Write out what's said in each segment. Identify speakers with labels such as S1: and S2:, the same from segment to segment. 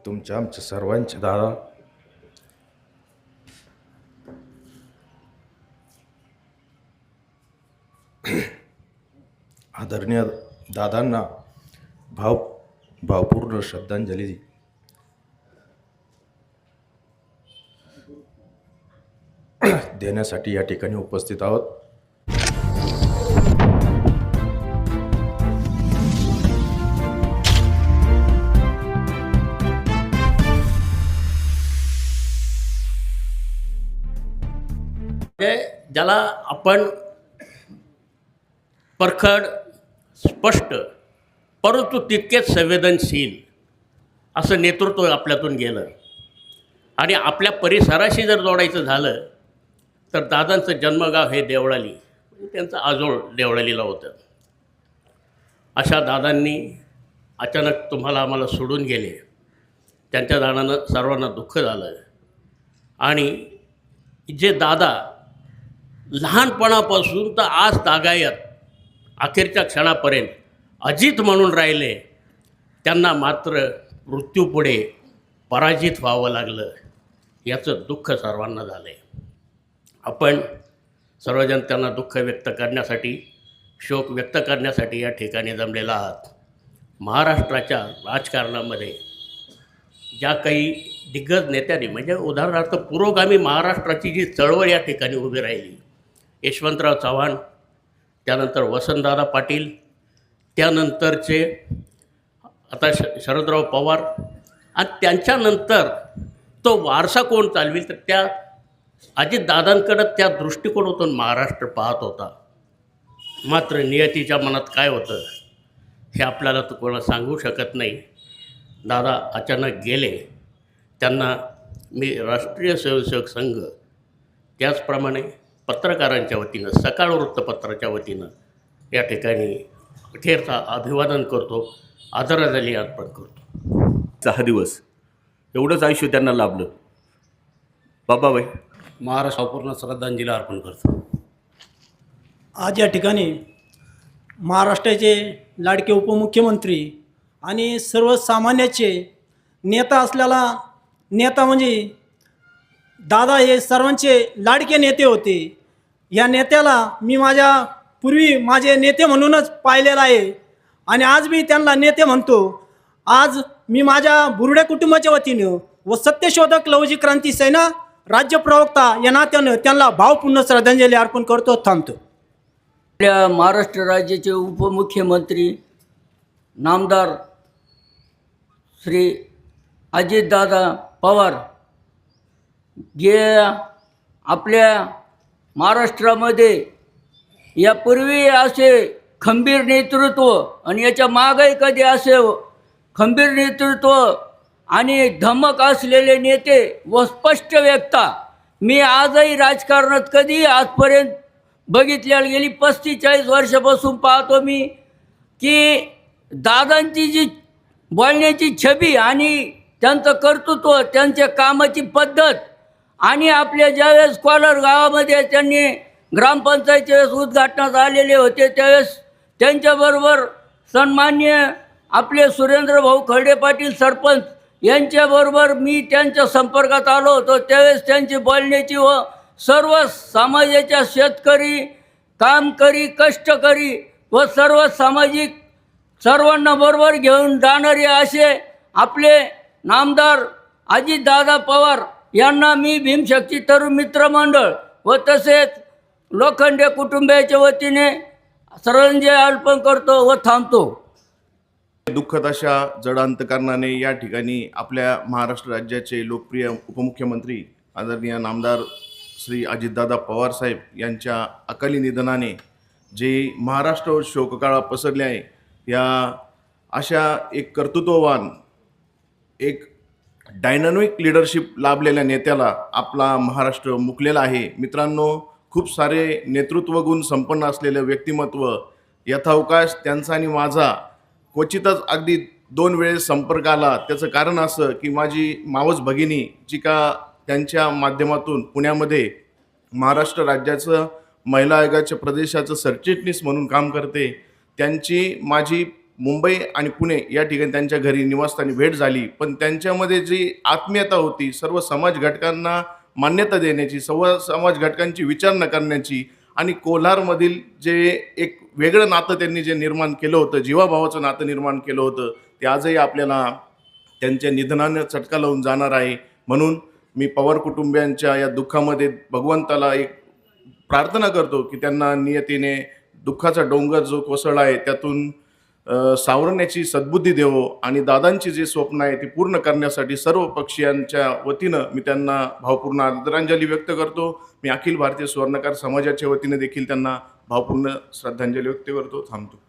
S1: तुमच्या आमच्या सर्वांचे दादा आदरणीय दादांना भावपूर्ण श्रद्धांजली देण्यासाठी या ठिकाणी उपस्थित आहोत।
S2: ज्याला आपण परखड, स्पष्ट परंतु तितकेच संवेदनशील असं नेतृत्व आपल्यातून गेलं आणि आपल्या परिसराशी जर जोडायचं झालं तर दादांचं जन्मगाव हे देवळाली, त्यांचं आजोळ देवळालीला होतं। अशा दादांनी अचानक तुम्हाला आम्हाला सोडून गेले, त्यांच्या जाण्यानं सर्वांना दुःख झालं। आणि जे दादा लहानपणापासून तर आज तागायत अखेरच्या क्षणापर्यंत अजित म्हणून राहिले, त्यांना मात्र मृत्यूपुढे पराजित व्हावं लागलं, याचं दुःख सर्वांना झालं आहे। आपण सर्वजण त्यांना दुःख व्यक्त करण्यासाठी, शोक व्यक्त करण्यासाठी या ठिकाणी जमलेला आहात। महाराष्ट्राच्या राजकारणामध्ये ज्या काही दिग्गज नेत्यांनी, म्हणजे उदाहरणार्थ पुरोगामी महाराष्ट्राची जी चळवळ या ठिकाणी उभी राहिली, यशवंतराव चव्हाण, त्यानंतर वसंतदादा पाटील, त्यानंतरचे आता शरदराव पवार, आणि त्यांच्यानंतर तो वारसा कोण चालविल तर त्या अजितदादांकडं त्या दृष्टिकोनातून महाराष्ट्र पाहत होता। मात्र नियतीच्या मनात काय होतं हे आपल्याला तर कोणा सांगू शकत नाही। दादा अचानक गेले, त्यांना मी राष्ट्रीय स्वयंसेवक संघ, त्याचप्रमाणे पत्रकारांच्या वतीनं, सकाळ वृत्तपत्राच्या वतीनं या ठिकाणी अखेरचा अभिवादन करतो, आदरांजली अर्पण करतो।
S3: 6 दिवस एवढंच आयुष्य त्यांना लाभलं। बाबाबाई
S2: महाराष्ट्राला पूर्ण श्रद्धांजली अर्पण करतो।
S4: आज या ठिकाणी महाराष्ट्राचे लाडके उपमुख्यमंत्री आणि सर्वसामान्याचे नेता असलेला नेता म्हणजे दादा हे सर्वांचे लाडके नेते होते। या नेत्याला मी पूर्वी माझे नेते म्हणूनच पाहिलेलं आहे आणि आज मी त्यांना नेते म्हणतो। आज मी माझ्या बुरुड्या कुटुंबाच्या वतीनं व सत्यशोधक लवजी क्रांती सेना राज्य प्रवक्ता या नात्यानं त्यांना भावपूर्ण श्रद्धांजली अर्पण करतो, थांबतो।
S5: आपल्या महाराष्ट्र राज्याचे उपमुख्यमंत्री नामदार श्री अजितदादा पवार जे आपल्या महाराष्ट्रामध्ये यापूर्वी असे खंबीर नेतृत्व आणि याच्या मागही कधी असे खंबीर नेतृत्व आणि धमक असलेले नेते व स्पष्ट व्यक्ता मी आजही राजकारणात कधी आजपर्यंत बघितल्या गेली 35-40 वर्षापासून पाहतो मी की दादांची जी बोलण्याची छबी आणि त्यांचं कर्तृत्व, त्यांच्या कामाची पद्धत आणि आपल्या ज्यावेळेस कॉलर गावामध्ये त्यांनी ग्रामपंचायतीच्या वेळेस उद्घाटनात आलेले होते त्यावेळेस त्यांच्याबरोबर सन्माननीय आपले सुरेंद्र भाऊ खर्डे पाटील सरपंच यांच्याबरोबर मी त्यांच्या संपर्कात आलो होतो। त्यावेळेस त्यांची बोलण्याची व सर्व समाजाच्या शेतकरी, कामकरी, कष्टकरी व सर्व सामाजिक सर्वांना बरोबर घेऊन जाणारे असे आपले नामदार अजितदादा पवार यांना मी भीमशक्ती तरुण मित्र मंडळ व तसेच लोखंडे कुटुंबियाच्या वतीने श्रद्धांजली अर्पण करतो व थांबतो।
S6: दुःखद अशा जड अंतकरणाने या ठिकाणी आपल्या महाराष्ट्र राज्याचे लोकप्रिय उपमुख्यमंत्री आदरणीय नामदार श्री अजितदादा पवार साहेब यांच्या अकाली निधनाने जे महाराष्ट्रावर शोककळा पसरली आहे, या अशा एक कर्तृत्ववान, एक डायनामिक लिडरशिप लाभलेल्या नेत्याला आपला महाराष्ट्र मुकलेला आहे। मित्रांनो, खूप सारे नेतृत्व गुण संपन्न असलेलं व्यक्तिमत्व, यथावकाश त्यांचा आणि माझा क्वचितच अगदी 2 वेळेस संपर्क आला। त्याचं कारण असं की माझी मावस भगिनी जी का त्यांच्या माध्यमातून पुण्यामध्ये महाराष्ट्र राज्याचं महिला आयोगाच्या प्रदेशाचं सरचिटणीस म्हणून काम करते, त्यांची माझी मुंबई आणि पुणे या ठिकाणी त्यांच्या घरी निवासस्थानी भेट झाली, पण त्यांच्यामध्ये जी आत्मीयता होती, सर्व समाज घटकांना मान्यता देण्याची, सर्व समाज घटकांची विचारणा करण्याची आणि कोल्हारमधील जे एक वेगळं नातं त्यांनी जे निर्माण केलं होतं, जीवाभावाचं नातं निर्माण केलं होतं, ते आजही आपल्याला त्यांच्या निधनानं चटका लावून जाणार आहे. म्हणून मी पवार कुटुंबियांच्या या दुःखामध्ये भगवंताला एक प्रार्थना करतो की त्यांना नियतीने दुःखाचा डोंगर जो कोसळला आहे त्यातून सावरण्याची सद्बुद्धी देवो आणि दादांची जे स्वप्न आहे ती पूर्ण करण्यासाठी सर्व पक्षीयांच्या वतीनं मी त्यांना भावपूर्ण आदरांजली व्यक्त करतो. मी अखिल भारतीय सुवर्णकार समाजाच्या वतीने देखील त्यांना भावपूर्ण श्रद्धांजली व्यक्त करतो. थांबतो.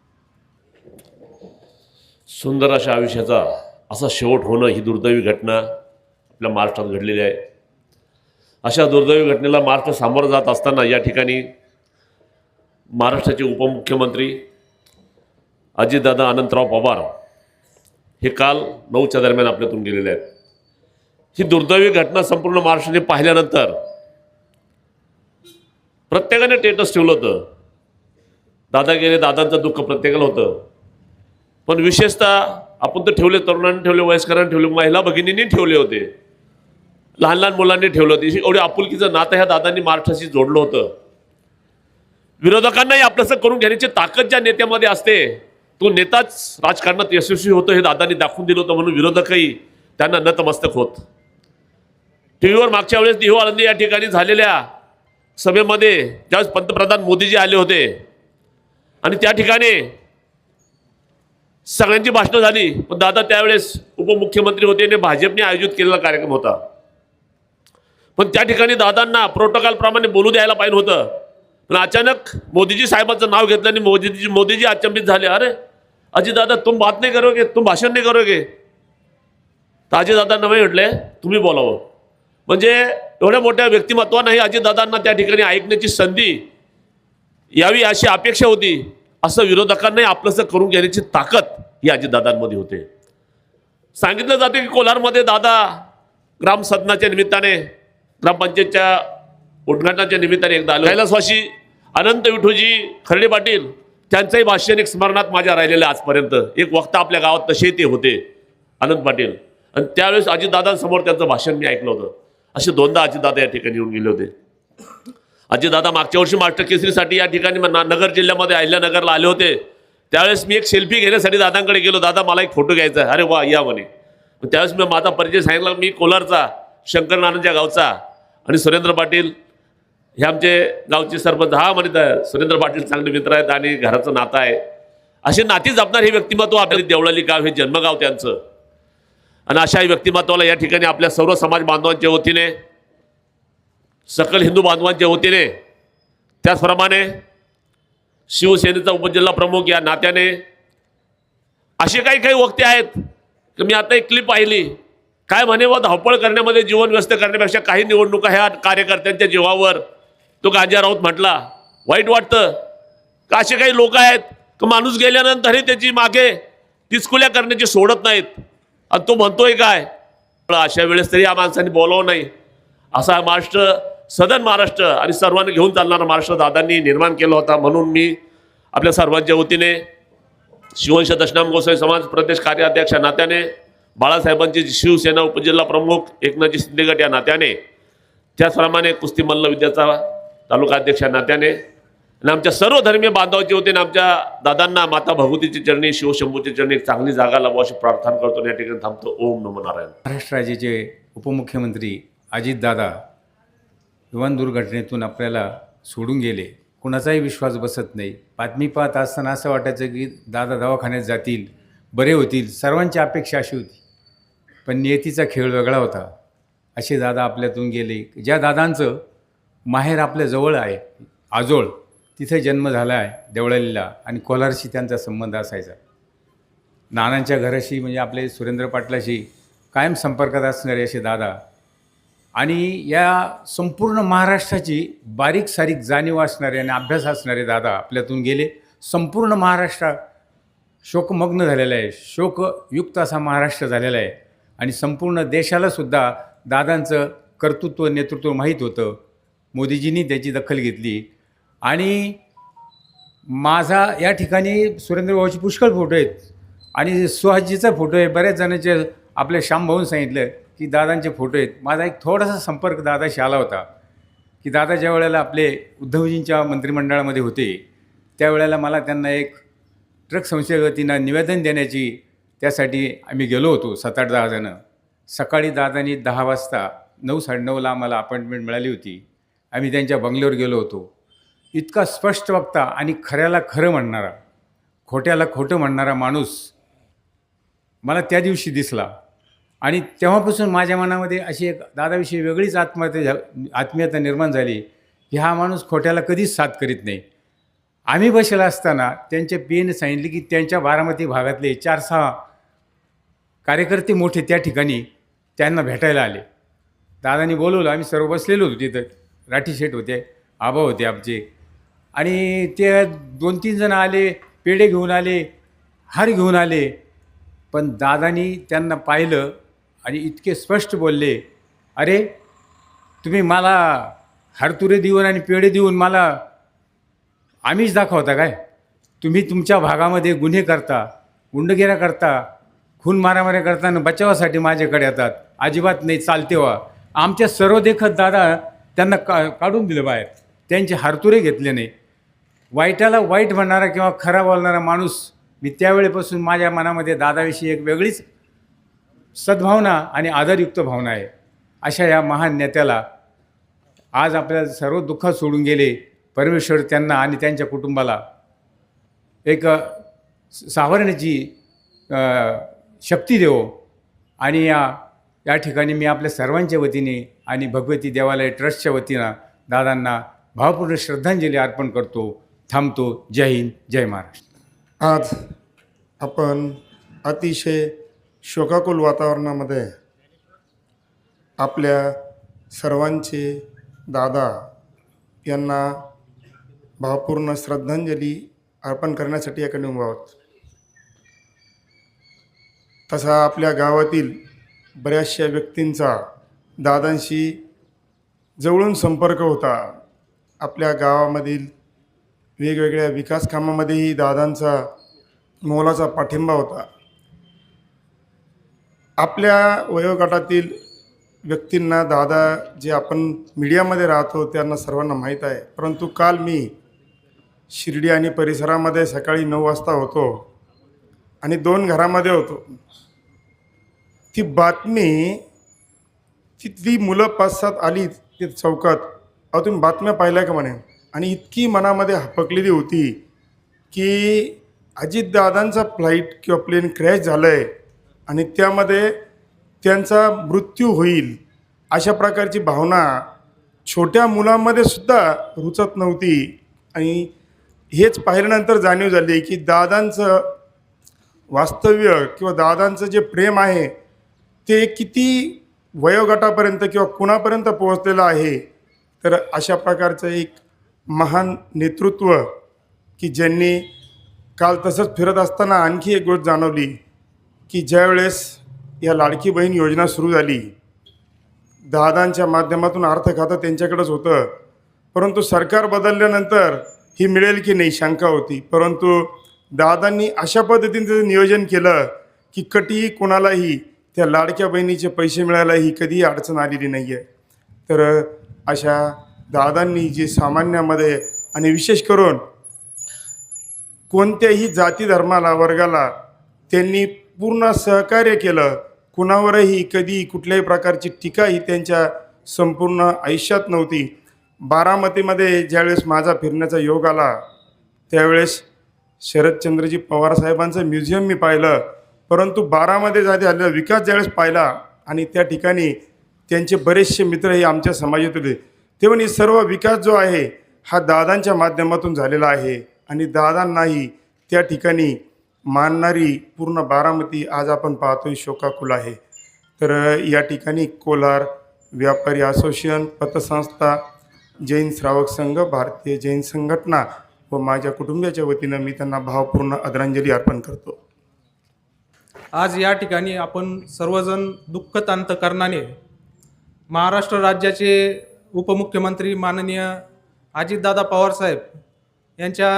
S7: सुंदर अशा आयुष्याचा असा शेवट होणं ही दुर्दैवी घटना आपल्या महाराष्ट्रात घडलेली आहे. अशा दुर्दैवी घटनेला महाराष्ट्र सामोरं जात असताना या ठिकाणी महाराष्ट्राचे उपमुख्यमंत्री अजितदादा अनंतराव पवार हे काल 9च्या दरम्यान आपल्यातून गेलेले आहेत. ही दुर्दैवी घटना संपूर्ण महाराष्ट्राने पाहिल्यानंतर प्रत्येकाने स्टेटस ठेवलं होतं. दादा गेले, दादांचं दुःख प्रत्येकाला होतं. पण विशेषतः आपण तर ठेवले, तरुणांनी ठेवले, वयस्करांनी ठेवले, महिला भगिनींनी ठेवले होते, लहान लहान मुलांनी ठेवलं होतं. एवढे आपुलकीचं नातं ह्या दादांनी महाराष्ट्राशी जोडलं होतं. विरोधकांनाही आपलंसं करून घेण्याची ताकद ज्या नेत्यामध्ये असते तो नेताच राजकारणात यशस्वी होतो हे दादांनी दाखवून दिलं होतं. म्हणून विरोधकही त्यांना नतमस्तक होत. टीव्हीवर मागच्या वेळेस देहू आळंदी या ठिकाणी झालेल्या सभेमध्ये ज्यावेळेस पंतप्रधान मोदीजी आले होते आणि त्या ठिकाणी सगळ्यांची भाषणं झाली, पण दादा त्यावेळेस उपमुख्यमंत्री होते आणि भाजपने आयोजित केलेला कार्यक्रम होता. पण त्या ठिकाणी दादांना प्रोटोकॉल प्रमाणे बोलू द्यायला पाहिजे होतं. पण अचानक मोदीजी साहेबांचं नाव घेतलं आणि मोदीजी अचंबित झाले. अरे अजितदादा तुम बात नाही करोगे, तुम भाषण नाही करोगे. तर अजितदादांना नाही म्हटले तुम्ही बोलावं. म्हणजे एवढ्या मोठ्या व्यक्तिमत्वांनाही अजितदादांना त्या ठिकाणी ऐकण्याची संधी यावी अशी अपेक्षा होती. असं विरोधकांनाही आपलंसं करून घेण्याची ताकद ही अजितदादांमध्ये होते. सांगितलं जाते की कोल्हारमध्ये दादा ग्रामसदनाच्या निमित्ताने, ग्रामपंचायतच्या उद्घाटनाच्या निमित्ताने एकदा आलो. कैलासवासी अनंत विठूजी खर्डे पाटील त्यांचंही भाषण एक स्मरणात माझ्या राहिलेलं आजपर्यंत. एक वक्ता आपल्या गावात तसे ते होते अनंत पाटील, आणि त्यावेळेस अजितदादांसमोर त्यांचं भाषण मी ऐकलं होतं. असे दोनदा अजितदादा या ठिकाणी येऊन गेले होते. अजितदादा मागच्या वर्षी मास्टर केसरीसाठी या ठिकाणी नगर जिल्ह्यामध्ये अहिल्यानगरला आले होते. त्यावेळेस मी एक सेल्फी घेण्यासाठी दादांकडे गेलो. दादा मला एक फोटो घ्यायचा आहे. अरे वा या म्हणे. त्यावेळेस मी माझा परिचय सांगितला. मी कोलारचा, शंकर नानांच्या गावचा, आणि सुरेंद्र पाटील हे आमचे गावचे सरपंच. हा म्हणे सुरेंद्र पाटील चांगले मित्र आहेत आणि घराचं नातं आहे. असे नाती जपणार हे व्यक्तिमत्व आपल्याला देवळाली गाव हे जन्मगाव त्यांचं. आणि अशा व्यक्तिमत्वाला या ठिकाणी आपल्या सर्व समाज बांधवांच्या वतीने, सकल हिंदू बांधवांच्या वतीने, त्याचप्रमाणे शिवसेनेचा उपजिल्हा प्रमुख या नात्याने असे काही वक्ते आहेत की मी आता एक क्लिप पाहिली. काय म्हणे व धावपळ करण्यामध्ये जीवन व्यस्त करण्यापेक्षा काही निवडणुका ह्या कार्यकर्त्यांच्या जीवावर, तो गांजा राऊत म्हटला. वाईट वाटतं का असे काही लोक आहेत की माणूस गेल्यानंतरही त्याची मागे तिचकुल्या करण्याची सोडत नाहीत. आणि तो म्हणतोय काय, अशा वेळेस तरी या माणसांनी बोलावं नाही. असा महाराष्ट्र, सदन महाराष्ट्र आणि सर्वांनी घेऊन चालणारा महाराष्ट्र दादांनी निर्माण केला होता. म्हणून मी आपल्या सर्वांच्या वतीने शिववंश दशनाम गोसावी समाज प्रदेश कार्याध्यक्ष या नात्याने, बाळासाहेबांची शिवसेना उपजिल्हा प्रमुख एकनाथजी शिंदे गट या नात्याने, त्याचप्रमाणे कुस्ती मल्ल विद्याचा तालुका अध्यक्ष या नात्याने, आणि आमच्या सर्व धर्मीय बांधवांच्या वतीने आमच्या दादांना माता भगवतीची चरणी, शिवशंभूची चरणी एक चांगली जागा लावू अशी प्रार्थना करतो. या ठिकाणी थांबतो. ओम नमो नारायण.
S8: महाराष्ट्र राज्याचे उपमुख्यमंत्री अजितदादा विमान दुर्घटनेतून आपल्याला सोडून गेले. कुणाचाही विश्वास बसत नाही. बातमी पाहत असताना असं वाटायचं की दादा दवाखान्यात जातील, बरे होतील, सर्वांची अपेक्षा अशी होती. पण नियतीचा खेळ वेगळा होता. असे दादा आपल्यातून गेले. ज्या दादांचं माहेर आपल्या जवळ आहे, आजोळ, तिथे जन्म झाला आहे देवळालीला, आणि कोलारशी त्यांचा संबंध असायचा. नानांच्या घराशी म्हणजे आपले सुरेंद्र पाटलाशी कायम संपर्कात असणारे असे दादा, आणि या संपूर्ण महाराष्ट्राची बारीक सारीक जाणीव असणारे आणि अभ्यास असणारे दादा आपल्यातून गेले. संपूर्ण महाराष्ट्र शोकमग्न झालेला आहे. शोकयुक्त असा महाराष्ट्र झालेला आहे. आणि संपूर्ण देशालासुद्धा दादांचं कर्तृत्व, नेतृत्व माहीत होतं. मोदीजींनी त्याची दखल घेतली. आणि माझा या ठिकाणी सुरेंद्र भाऊचे पुष्कळ फोटो आहेत. आणि सुहासजीचा फोटो आहे. बऱ्याच जणांचे आपल्या श्यामभाऊन सांगितलं की दादांचे फोटो आहेत. माझा एक थोडासा संपर्क दादाशी आला होता की दादा ज्या वेळेला आपले उद्धवजींच्या मंत्रिमंडळामध्ये होते त्यावेळेला मला त्यांना एक ट्रक संस्थेच्या वतीनं निवेदन देण्याची त्यासाठी आम्ही गेलो होतो 7-8-10 जणं. सकाळी दादांनी 10 वाजता 9-9:30ला आम्हाला अपॉइंटमेंट मिळाली होती. आम्ही त्यांच्या बंगल्यावर गेलो होतो. इतका स्पष्ट वक्ता आणि खऱ्याला खरं म्हणणारा, खोट्याला खोटं म्हणणारा माणूस मला त्या दिवशी दिसला. आणि तेव्हापासून माझ्या मनामध्ये अशी एक दादाविषयी वेगळीच आत्मीयता निर्माण झाली की हा माणूस खोट्याला कधीच साथ करीत नाही. आम्ही बसला असताना त्यांच्या पीएने सांगितले की त्यांच्या बारामती भागातले 4-6 कार्यकर्ते मोठे त्या ठिकाणी त्यांना भेटायला आले. दादांनी बोलवलं. आम्ही सर्व बसलेलो होतो तिथं. राठी शेठ होते, आबा होते आमचे, आणि ते 2-3 जण आले, पेढे घेऊन आले, हार घेऊन आले. पण दादांनी त्यांना पाहिलं आणि इतके स्पष्ट बोलले, अरे तुम्ही मला हारतुरे देऊन आणि पेढे देऊन मला आम्हीच दाखवता काय? तुम्ही तुमच्या भागामध्ये गुन्हे करता, गुंडगिऱ्या करता, खून मारामाऱ्या करताना बचावासाठी माझ्याकडे येतात. अजिबात नाही, चालते व्हा. आमच्या सर्व देखत दादा त्यांना काढून दिलं बाहेर. त्यांचे हारतुरे घेतले नाही. वाईटाला वाईट म्हणणारा किंवा खरा बोलणारा माणूस मी त्यावेळेपासून माझ्या मनामध्ये दादाविषयी एक वेगळीच सद्भावना आणि आदरयुक्त भावना आहे. अशा या महान नेत्याला आज आपल्याला सर्व दुःखात सोडून गेले. परमेश्वर त्यांना आणि त्यांच्या कुटुंबाला एक सावरण्याची शक्ती देवो. आणि या ठिकाणी मी आपल्या सर्वांच्या वतीने आणि भगवती देवालय ट्रस्टच्या वतीनं दादांना भावपूर्ण श्रद्धांजली अर्पण करतो. थांबतो. जय हिंद, जय महाराष्ट्र.
S9: आज आपण अतिशय शोकाकुल वातावरणामध्ये आपल्या सर्वांचे दादा यांना भावपूर्ण श्रद्धांजली अर्पण करण्यासाठी याकडे उभा आहोत. तसा आपल्या गावातील बऱ्याचशा व्यक्तींचा दादांशी जवळून संपर्क होता. आपल्या गावामधील वेगवेगळ्या विकास कामामध्येही दादांचा मोलाचा पाठिंबा होता. आपल्या वयोगटातील व्यक्तींना दादा जे आपण मीडियामध्ये राहतो त्यांना सर्वांना माहीत आहे. परंतु काल मी शिर्डी आणि परिसरामध्ये सकाळी 9 वाजता होतो आणि 2 घरामध्ये होतो. ती बातमी तिथली मुलं 5-7 आली ती चौकात, अहो तुम्ही बातम्या पाहिल्या का म्हणे, आणि इतकी मनामध्ये हपकलेली होती की अजितदादांचा फ्लाईट किंवा प्लेन क्रॅश झालं आहे आणि त्यामध्ये त्यांचा मृत्यू होईल अशा प्रकारची भावना छोट्या मुलांमध्ये सुद्धा रुचत नव्हती. आणि हेच पाहिल्यानंतर जाणीव झाली की दादांचं वास्तव्य किंवा दादांचं जे प्रेम आहे ते किती वयोगटापर्यंत किंवा कुणापर्यंत पोहोचलेलं आहे. तर अशा प्रकारचं एक महान नेतृत्व की ज्यांनी काल तसंच फिरत असताना आणखी एक गोष्ट जाणवली की ज्यावेळेस या लाडकी बहीण योजना सुरू झाली, दादांच्या माध्यमातून अर्थ खातं त्यांच्याकडेच होतं, परंतु सरकार बदलल्यानंतर ही मिळेल की नाही शंका होती. परंतु दादांनी अशा पद्धतीचं नियोजन केलं की कधीही कोणालाही त्या लाडक्या बहिणीचे पैसे मिळायलाही कधीही अडचण आलेली नाही आहे. तर अशा दादांनी जे सामान्यामध्ये आणि विशेष करून कोणत्याही जाती धर्माला वर्गाला त्यांनी पूर्ण सहकार्य केलं. कुणावरही कधी कुठल्याही प्रकारची टीका ही त्यांच्या संपूर्ण आयुष्यात नव्हती. बारामतीमध्ये ज्यावेळेस माझा फिरण्याचा योग आला त्यावेळेस शरदचंद्रजी पवार साहेबांचं म्युझियम मी पाहिलं, परंतु बारामध्ये झालेला विकास ज्यावेळेस पाहिला आणि त्या ठिकाणी त्यांचे बरेचसे मित्र हे आमच्या समाजात होते, ते म्हणे सर्व विकास जो आहे हा दादांच्या माध्यमातून झालेला आहे. आणि दादांनाही त्या ठिकाणी मानणारी पूर्ण बारामती आज आपण पाहतोय शोकाकुल आहे. तर या ठिकाणी कोलार व्यापारी असोसिएशन, पतसंस्था, जैन श्रावक संघ, भारतीय जैन संघटना व माझ्या कुटुंबियाच्या वतीनं मी त्यांना भावपूर्ण आदरांजली अर्पण करतो.
S10: आज या ठिकाणी आपण सर्वजण दुःखद अंतकरणाने महाराष्ट्र राज्याचे उपमुख्यमंत्री माननीय अजितदादा पवारसाहेब यांच्या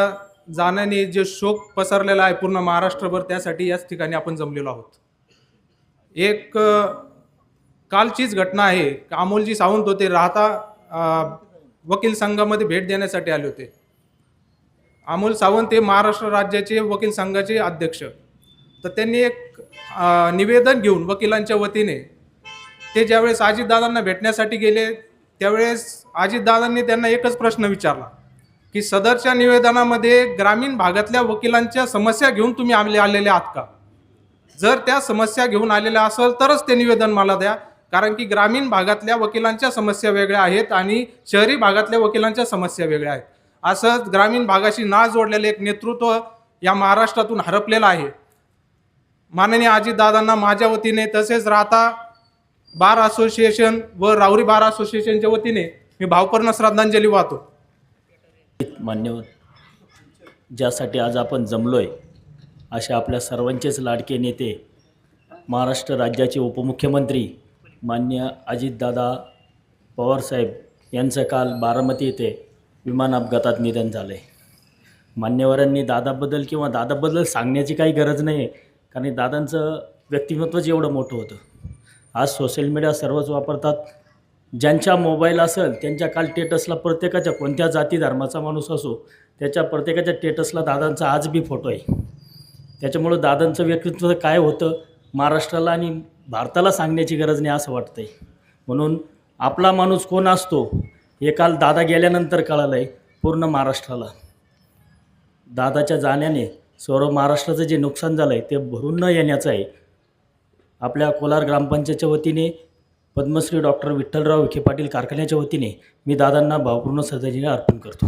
S10: जाण्याने जे शोक पसरलेला आहे पूर्ण महाराष्ट्रभर, त्यासाठी याच ठिकाणी आपण जमलेलो आहोत. एक कालचीच घटना आहे. अमोलजी सावंत होते, राहता वकील संघामध्ये भेट देण्यासाठी आले होते. अमोल सावंत हे महाराष्ट्र राज्याचे वकील संघाचे अध्यक्ष. तर त्यांनी एक निवेदन घेऊन वकिलांच्या वतीने ते ज्यावेळेस अजितदादांना भेटण्यासाठी गेले, त्यावेळेस अजितदादांनी त्यांना एकच प्रश्न विचारला की सदरच्या निवेदनामध्ये ग्रामीण भागातल्या वकिलांच्या समस्या घेऊन तुम्ही आलेले आहात का? जर त्या समस्या घेऊन आलेल्या असेल तरच ते निवेदन मला द्या, कारण की ग्रामीण भागातल्या वकिलांच्या समस्या वेगळ्या आहेत आणि शहरी भागातल्या वकिलांच्या समस्या वेगळ्या आहेत. असंच ग्रामीण भागाशी ना जोडलेलं एक नेतृत्व या महाराष्ट्रातून हरपलेलं आहे. माननीय अजितदादांना माझ्या वतीने, तसेच राहता बार असोसिएशन व राहुरी बार असोसिएशनच्या वतीने मी भावपूर्ण श्रद्धांजली वाहतो.
S11: मान्यवर, ज्यासाठी आज आपण जमलोय, अशा आपल्या सर्वांचेच लाडके नेते, महाराष्ट्र राज्याचे उपमुख्यमंत्री माननीय अजितदादा पवारसाहेब यांचं काल बारामती येथे विमान अपघातात निधन झालं आहे. मान्यवरांनी दादाबद्दल किंवा दादाबद्दल सांगण्याची काही गरज नाही आहे, कारण दादांचं व्यक्तिमत्वच एवढं मोठं होतं. आज सोशल मीडिया सर्वच वापरतात. ज्यांच्या मोबाईल असेल त्यांच्या काल टेटसला प्रत्येकाच्या, कोणत्या जाती धर्माचा माणूस असो, त्याच्या प्रत्येकाच्या टेटसला दादांचा आज बी फोटो आहे. त्याच्यामुळं दादांचं व्यक्तित्व काय होतं महाराष्ट्राला आणि भारताला सांगण्याची गरज नाही असं वाटतंय. म्हणून आपला माणूस कोण असतो हे काल दादा गेल्यानंतर कळालं आहे पूर्ण महाराष्ट्राला. दादाच्या जाण्याने सर्व महाराष्ट्राचं जे नुकसान झालं आहे ते भरून न येण्याचं आहे. आपल्या कोलार ग्रामपंचायतच्या वतीने, पद्मश्री डॉक्टर विठ्ठलराव विखे पाटील कारखान्याच्या वतीने मी दादांना भावपूर्ण श्रद्धांजली अर्पण करतो.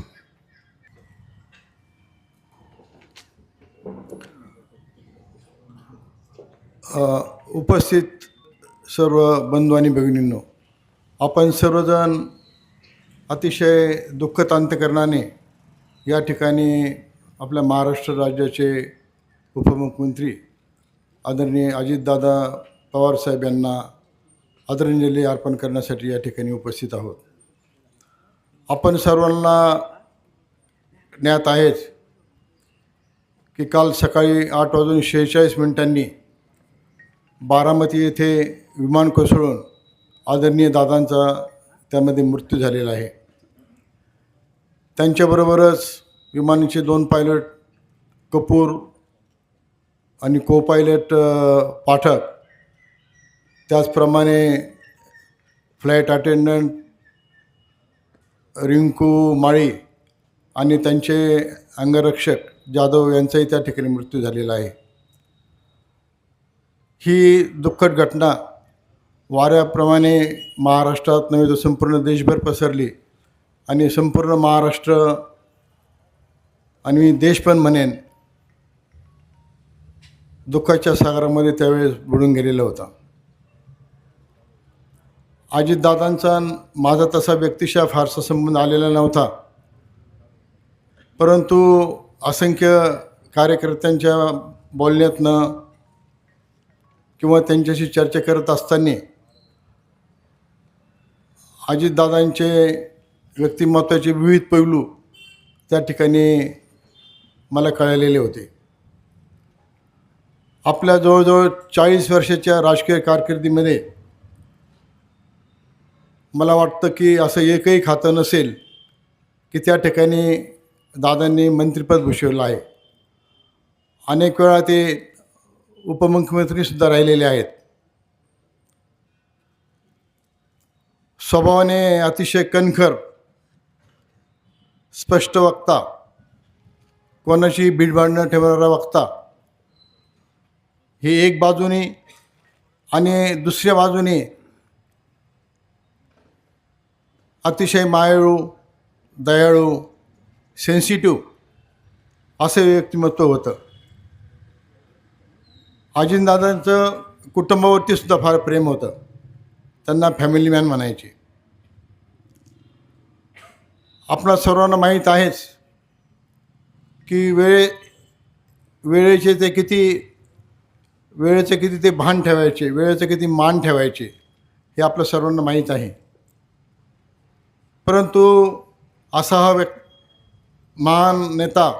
S12: उपस्थित सर्व बंधू आणि भगिनींनो, आपण सर्वजण अतिशय दुःखद अंतकरणाने या ठिकाणी आपल्या महाराष्ट्र राज्याचे उपमुख्यमंत्री आदरणीय अजितदादा पवारसाहेब यांना आदरांजली अर्पण करण्यासाठी या ठिकाणी उपस्थित आहोत. आपण सर्वांना ज्ञात आहेच की काल सकाळी 8:46 बारामती येथे विमान कोसळून आदरणीय दादांचा त्यामध्ये मृत्यू झालेला आहे. त्यांच्याबरोबरच विमानाचे 2 पायलट कपूर आणि को पायलट पाठक, त्याचप्रमाणे फ्लाईट अटेंडंट रिंकू माळी आणि त्यांचे अंगरक्षक जाधव यांचाही त्या ठिकाणी मृत्यू झालेला आहे. ही दुःखद घटना वाऱ्याप्रमाणे महाराष्ट्रात नव्हे तर संपूर्ण देशभर पसरली आणि संपूर्ण महाराष्ट्र आणि देश पण म्हणेन दुःखाच्या सागरामध्ये त्यावेळेस बुडून गेलेला होता. अजितदादांचा माझा तसा व्यक्तिशः फारसा संबंध आलेला नव्हता, परंतु असंख्य कार्यकर्त्यांच्या बोलण्यातनं किंवा त्यांच्याशी चर्चा करत असताना अजितदादांचे व्यक्तिमत्वाचे विविध पैलू त्या ठिकाणी मला कळलेले होते. आपल्या जवळजवळ 40 वर्षाच्या राजकीय कारकिर्दीमध्ये मला वाटतं की असं एकही खातं नसेल की त्या ठिकाणी दादांनी मंत्रिपद भूषवलं आहे. अनेक वेळा ते उपमुख्यमंत्रीसुद्धा राहिलेले आहेत. स्वभावाने अतिशय कणखर, स्पष्ट वक्ता, कोणाशी भीडभाड न ठेवणारा वक्ता, हे एक बाजूने, आणि दुसऱ्या बाजूने अतिशय मायाळू, दयाळू, सेन्सिटिव्ह असं व्यक्तिमत्व होतं. अजितदादांचं कुटुंबावरती सुद्धा फार प्रेम होतं. त्यांना फॅमिली मॅन म्हणायचे. आपणा सर्वांना माहीत आहेच की वेळेचे किती ते भान ठेवायचे, वेळेचं किती मान ठेवायचे, हे आपल्या सर्वांना माहीत आहे. परंतु असा हा महान नेता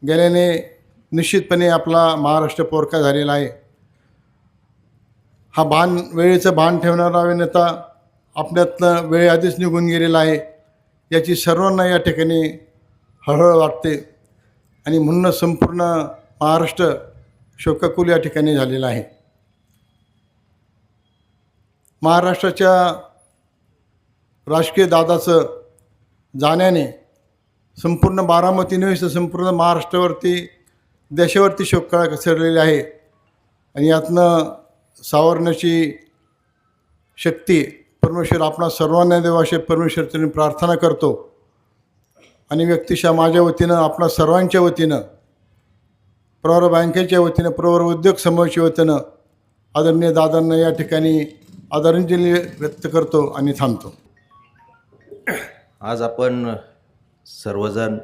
S12: गेल्याने निश्चितपणे आपला महाराष्ट्र पोरका झालेला आहे. हा वेळेचं भान ठेवणारा नेता आपल्यातनं वेळ आधीच निघून गेलेला आहे, याची सर्वांना या ठिकाणी हळहळ वाटते आणि म्हणूनच संपूर्ण महाराष्ट्र शोकाकुल या ठिकाणी झालेला आहे. महाराष्ट्राच्या राजकीय दादाचं जाण्याने संपूर्ण बारामती नव्हे तर संपूर्ण महाराष्ट्रावरती देशावरती शोककळा पसरलेली आहे आणि यातनं सावरण्याची शक्ती परमेश्वर आपणा सर्वांना देव असे परमेश्वराची प्रार्थना करतो. आणि व्यक्तिशः माझ्या वतीनं आपणा सर्वांच्या वतीनं प्रवर बँकेच्या वतीनं प्रवर उद्योग समूहाच्या वतीनं आदरणीय दादांना या ठिकाणी आदरांजली व्यक्त करतो आणि थांबतो.
S1: आज आपण सर्वजण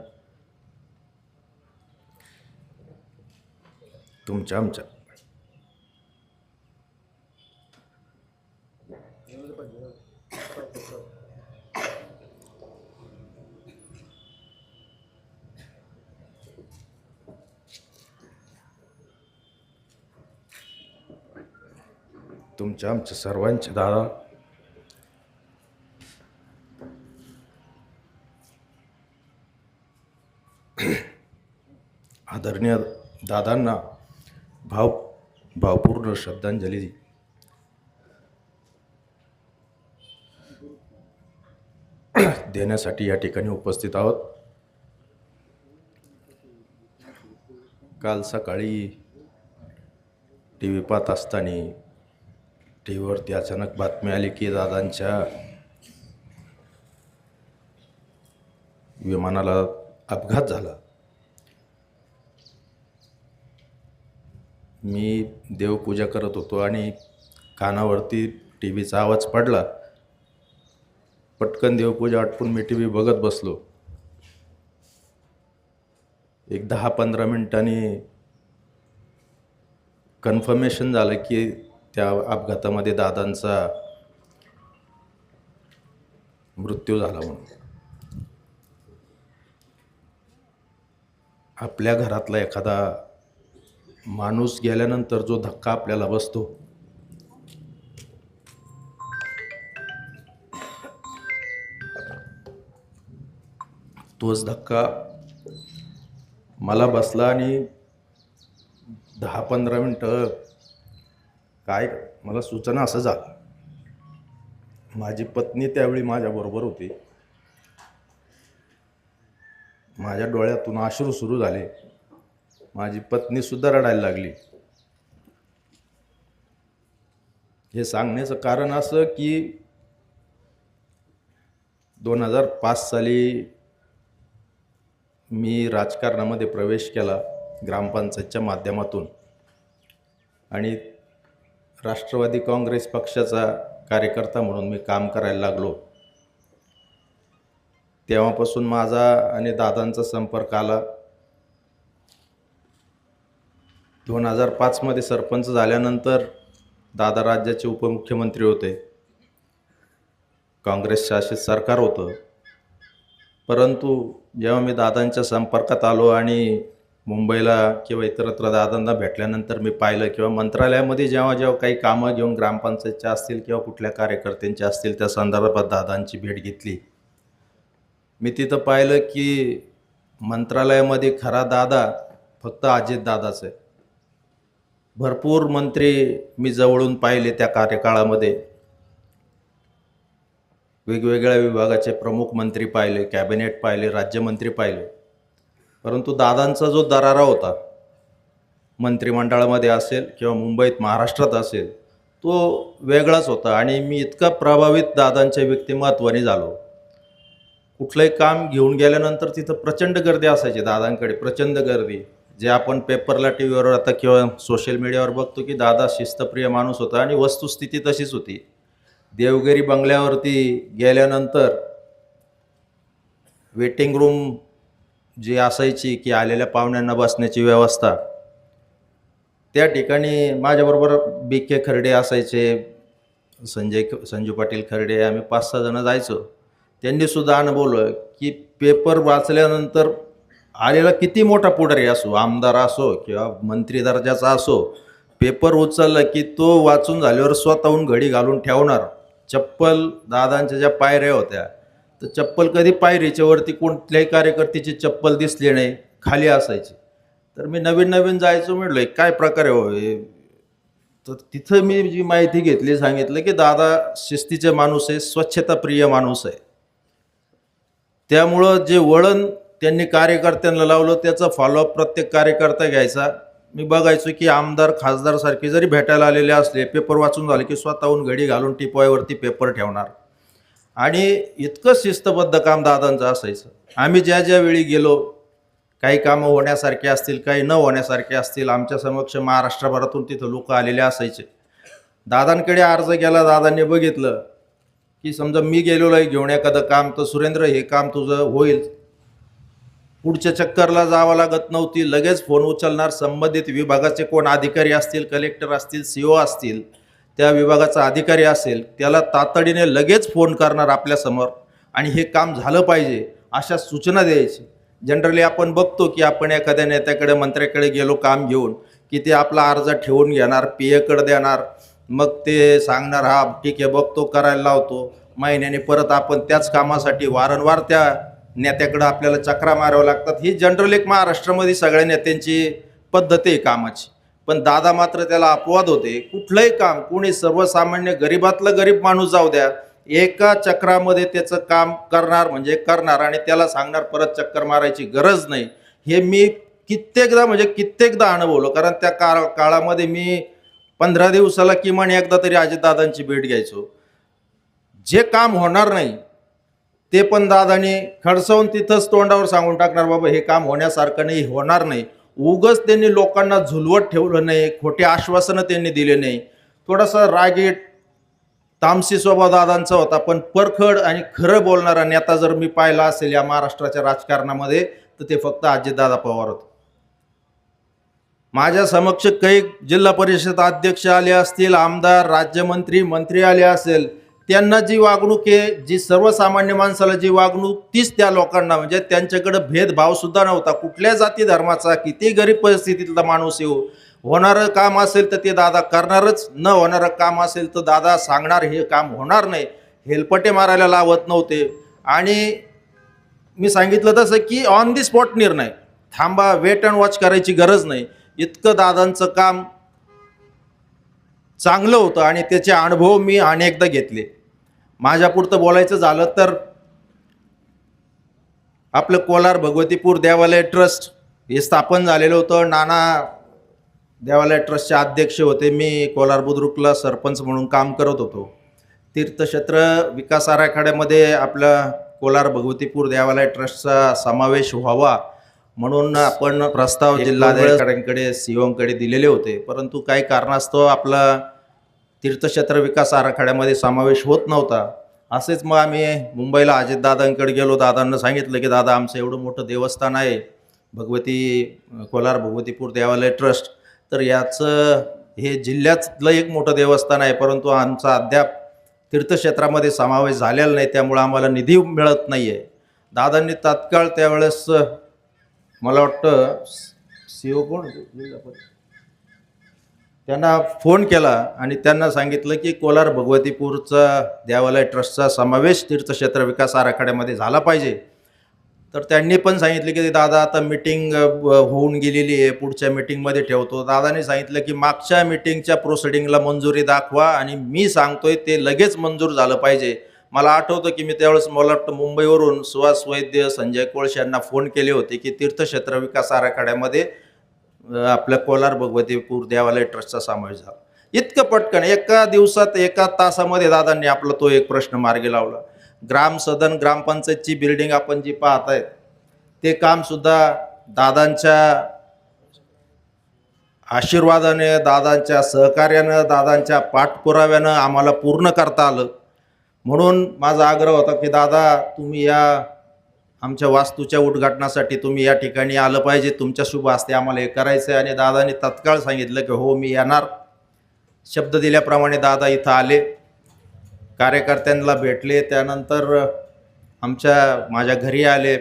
S1: आमच्या आमच्या सर्वांचे दादा आदरणीय दादांना भावपूर्ण श्रद्धांजली देण्यासाठी या ठिकाणी उपस्थित आहोत. काल सकाळी टी व्ही पाहत असताना टी व्हीवरती अचानक बातमी आली की दादांच्या विमानाला अपघात झाला. मी देवपूजा करत होतो आणि कानावरती टी व्हीचा आवाज पडला. पटकन देवपूजा आटपून मी टी व्ही बघत बसलो. एक 10-15 मिनिटांनी कन्फर्मेशन झालं की त्या अपघातामध्ये दादांचा मृत्यू झाला म्हणून. आपल्या घरातला एखादा माणूस गेल्यानंतर जो धक्का आपल्याला बसतो तोच धक्का मला बसला आणि 10-15 मिनटं काय मला सूचना असं झालं. माझी पत्नी त्यावेळी माझ्याबरोबर होती. माझ्या डोळ्यातून अश्रू सुरू झाले. माझी पत्नीसुद्धा रडायला लागली. हे सांगण्याचं कारण असं की 2005 साली मी राजकारणामध्ये प्रवेश केला ग्रामपंचायतच्या माध्यमातून आणि राष्ट्रवादी काँग्रेस पक्षाचा कार्यकर्ता म्हणून मी काम करायला लागलो. तेव्हापासून माझा आणि दादांचा संपर्क आला. 2005 मध्ये सरपंच झाल्यानंतर दादा राज्याचे उपमुख्यमंत्री होते. काँग्रेस शासित सरकार होतं. परंतु जेव्हा मी दादांच्या संपर्कात आलो आणि मुंबईला किंवा इतरत्र दादांना भेटल्यानंतर मी पाहिलं किंवा मंत्रालयामध्ये जेव्हा काही कामं घेऊन ग्रामपंचायतच्या असतील किंवा कुठल्या कार्यकर्त्यांच्या असतील त्या संदर्भात दादांची भेट घेतली. मी तिथं पाहिलं की मंत्रालयामध्ये खरा दादा फक्त अजितदादाच आहे. भरपूर मंत्री मी जवळून पाहिले त्या कार्यकाळामध्ये. वेगवेगळ्या विभागाचे प्रमुख मंत्री पाहिले, कॅबिनेट पाहिले, राज्यमंत्री पाहिले. परंतु दादांचा जो दरारा होता मंत्रिमंडळामध्ये असेल किंवा मुंबईत महाराष्ट्रात असेल तो वेगळाच होता. आणि मी इतका प्रभावित दादांच्या व्यक्तिमत्वाने झालो. कुठलंही काम घेऊन गेल्यानंतर तिथं प्रचंड गर्दी असायची दादांकडे, प्रचंड गर्दी. जे आपण पेपरला टी व्हीवर आता किंवा सोशल मीडियावर बघतो की दादा शिस्तप्रिय माणूस होता आणि वस्तुस्थिती तशीच होती. देवगिरी बंगल्यावरती गेल्यानंतर वेटिंग रूम जी असायची की आलेल्या पाहुण्यांना बसण्याची व्यवस्था, त्या ठिकाणी माझ्याबरोबर BK खर्डे असायचे, संजू पाटील खर्डे, आम्ही 5-6 जण जायचो. त्यांनीसुद्धा अनुभवलं की पेपर वाचल्यानंतर आलेला किती मोठा पुढारी असो, आमदार असो किंवा मंत्री दर्जाचा असो, पेपर उचललं की तो वाचून झाल्यावर स्वतःहून घडी घालून ठेवणार. चप्पल दादांच्या ज्या पायऱ्या होत्या, तर चप्पल कधी पायरीच्या वरती कोणत्याही कार्यकर्त्याची चप्पल दिसली नाही, खाली असायची. तर मी नवीन नवीन जायचो, म्हटलं काय प्रकारे हो हे. तर तिथं मी जी माहिती घेतली, सांगितलं की दादा शिस्तीचे माणूस आहे, स्वच्छताप्रिय माणूस आहे. त्यामुळं जे वळण त्यांनी कार्यकर्त्यांना लावलं त्याचा फॉलोअप प्रत्येक कार्यकर्ता घ्यायचा. मी बघायचो की आमदार खासदारसारखे जरी भेटायला आलेले असले, पेपर वाचून झाले की स्वतःहून घडी घालून टिपॉयवरती पेपर ठेवणार. आणि इतकं शिस्तबद्ध काम दादांचं असायचं. आम्ही ज्या ज्या वेळी गेलो, काही कामं होण्यासारखे असतील, काही न होण्यासारखे असतील, आमच्या समक्ष महाराष्ट्रभरातून तिथं लोक आलेले असायचे. दादांकडे अर्ज केला, दादांनी बघितलं की समजा मी गेलेलो आहे घेऊन एखादं काम, तर सुरेंद्र हे काम तुझं होईल. पुढच्या चक्करला जावं लागत नव्हती, लगेच फोन उचलणार. संबंधित विभागाचे कोण अधिकारी असतील, कलेक्टर असतील, CO असतील, त्या विभागाचा अधिकारी असेल, त्याला तातडीने लगेच फोन करणार आपल्यासमोर आणि हे काम झालं पाहिजे अशा सूचना द्यायची. जनरली आपण बघतो की आपण एखाद्या नेत्याकडे, मंत्र्याकडे गेलो काम घेऊन की ते आपला अर्ज ठेवून घेणार, PA देणार, मग ते सांगणार हा ठीक आहे बघतो, करायला लावतो. महिन्याने परत आपण त्याच कामासाठी वारंवार त्या नेत्याकडं आपल्याला चक्रा माराव्या लागतात. ही जनरल एक महाराष्ट्रामध्ये सगळ्या नेत्यांची पद्धत आहे कामाची. पण दादा मात्र त्याला अपवाद होते. कुठलंही काम कोणी सर्वसामान्य गरीबातला गरीब माणूस जाऊ द्या, एका चक्रामध्ये त्याचं काम करणार म्हणजे करणार आणि त्याला सांगणार परत चक्कर मारायची गरज नाही. हे मी कित्येकदा अनुभवलं. कारण त्या काळामध्ये मी 15 दिवसाला किमान एकदा तरी अजितदादांची भेट घ्यायचो. जे काम होणार नाही ते पण दादाने खडसावून तिथंच तोंडावर सांगून टाकणार, बाबा हे काम होण्यासारखं नाही, होणार नाही. उगच त्यांनी लोकांना झुलवत ठेवलं नाही, खोटे आश्वासनं त्यांनी दिले नाही. थोडासा रागीट तामसी स्वभाव दादांचा होता, पण परखड आणि खरं बोलणारा नेता जर मी पाहिला असेल या महाराष्ट्राच्या राजकारणामध्ये तर ते फक्त अजितदादा पवार होते. माझ्या समक्ष काही जिल्हा परिषद अध्यक्ष आले असतील, आमदार, राज्यमंत्री, मंत्री आले असेल, त्यांना जी वागणूक आहे, जी सर्वसामान्य माणसाला जी वागणूक, तीच त्या लोकांना. म्हणजे त्यांच्याकडे भेदभावसुद्धा नव्हता. कुठल्या जाती धर्माचा, किती गरीब परिस्थितीतला माणूस येऊ, होणारं काम असेल तर ते दादा करणारच, न होणारं काम असेल तर दादा सांगणार हे काम होणार नाही. हेलपटे मारायला लावत नव्हते. आणि मी सांगितलं तसं की ऑन दी स्पॉट निर्णय, थांबा, वेट अँड वॉच करायची गरज नाही. इतकं दादांचं काम चांगलं होतं आणि त्याचे अनुभव मी अनेकदा घेतले. माझ्यापुरतं बोलायचं झालं तर आपलं कोलार भगवतीपूर देवालय ट्रस्ट हे स्थापन झालेलं होतं. नाना देवालय ट्रस्टचे अध्यक्ष होते. मी कोलार बुद्रुकला सरपंच म्हणून काम करत होतो. तीर्थक्षेत्र विकास आराखड्यामध्ये आपलं कोलार भगवतीपूर देवालय ट्रस्टचा समावेश व्हावा म्हणून आपण प्रस्ताव जिल्हाधिकाऱ्यांकडे, COंकडे दिलेले होते. परंतु काही कारणास्तव आपला तीर्थक्षेत्र विकास आराखड्यामध्ये समावेश होत नव्हता. असेच मग आम्ही मुंबईला अजितदादांकडे गेलो. दादांना सांगितलं की दादा आमचं एवढं मोठं देवस्थान आहे कोलार भगवतीपूर देवालय ट्रस्ट, तर याचं हे जिल्ह्यातलं एक मोठं देवस्थान आहे, परंतु आमचा अद्याप तीर्थक्षेत्रामध्ये समावेश झालेला नाही, त्यामुळं आम्हाला निधी मिळत नाही आहे. दादांनी तात्काळ त्यावेळेस मला वाटतं CO कोण त्यांना फोन केला आणि त्यांना सांगितलं की कोलार भगवतीपूरचा देवालय ट्रस्टचा समावेश तीर्थक्षेत्र विकास आराखड्यामध्ये झाला पाहिजे. तर त्यांनी पण सांगितलं की दादा आता मीटिंग होऊन गेलेली आहे, पुढच्या मीटिंगमध्ये ठेवतो. दादाने सांगितलं की मागच्या मीटिंगच्या प्रोसिडिंगला मंजुरी दाखवा आणि मी सांगतोय ते लगेच मंजूर झालं पाहिजे. मला आठवतं की मी त्यावेळेस मला वाटतं मुंबईवरून सुहास वैद्य, संजय कोळशे यांना फोन केले होते की तीर्थक्षेत्र विकास आराखड्यामध्ये आपल्या कोलार भगवतीपूर देवालय ट्रस्टचा समावेश झाला. इतकं पटकन एका दिवसात, एका तासामध्ये दादांनी आपला तो एक प्रश्न मार्गी लावला. ग्रामसदन, ग्रामपंचायतची बिल्डिंग आपण जी पाहत आहेत ते कामसुद्धा दादांच्या आशीर्वादाने, दादांच्या सहकार्यानं, दादांच्या पाठपुराव्यानं आम्हाला पूर्ण करता आलं. म्हणून माझा आग्रह होता की दादा तुम्ही या आमच्या वास्तूच्या उद्घाटनासाठी तुम्ही या ठिकाणी आलं पाहिजे, तुमच्या शुभ हस्ते आम्हाला हे करायचं आहे. आणि दादांनी तत्काळ सांगितलं की हो मी येणार. शब्द दिल्याप्रमाणे दादा इथं आले, कार्यकर्त्यांना भेटले, त्यानंतर माझ्या घरी आले.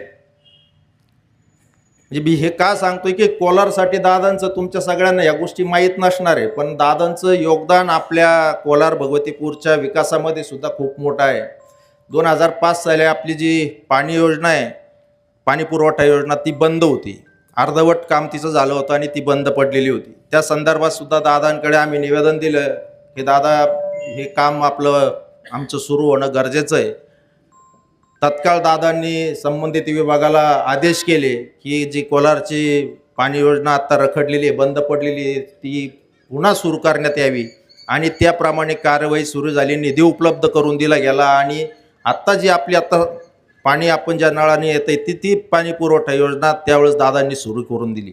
S1: म्हणजे मी हे का सांगतोय की कोलारसाठी दादांचं तुमच्या सगळ्यांना या गोष्टी माहीत नसणार आहे, पण दादांचं योगदान आपल्या कोलार भगवतीपूरच्या विकासामध्ये सुद्धा खूप मोठं आहे. 2005 साली आपली जी पाणी योजना आहे, पाणी पुरवठा योजना, ती बंद होती. अर्धवट काम तिचं झालं होतं आणि ती बंद पडलेली होती. त्या संदर्भात सुद्धा दादांकडे आम्ही निवेदन दिलं की दादा हे काम आमचं सुरू होणं गरजेचं आहे. तत्काळ दादांनी संबंधित विभागाला आदेश केले की जी कोलारची पाणी योजना आत्ता रखडलेली आहे, बंद पडलेली आहे, ती पुन्हा सुरू करण्यात यावी आणि त्याप्रमाणे कारवाई सुरू झाली. निधी उपलब्ध करून दिला गेला आणि आत्ता जी आपली पाणी आपण ज्या नळाने येतं ती पाणी पुरवठा योजना त्यावेळेस दादांनी सुरू करून दिली.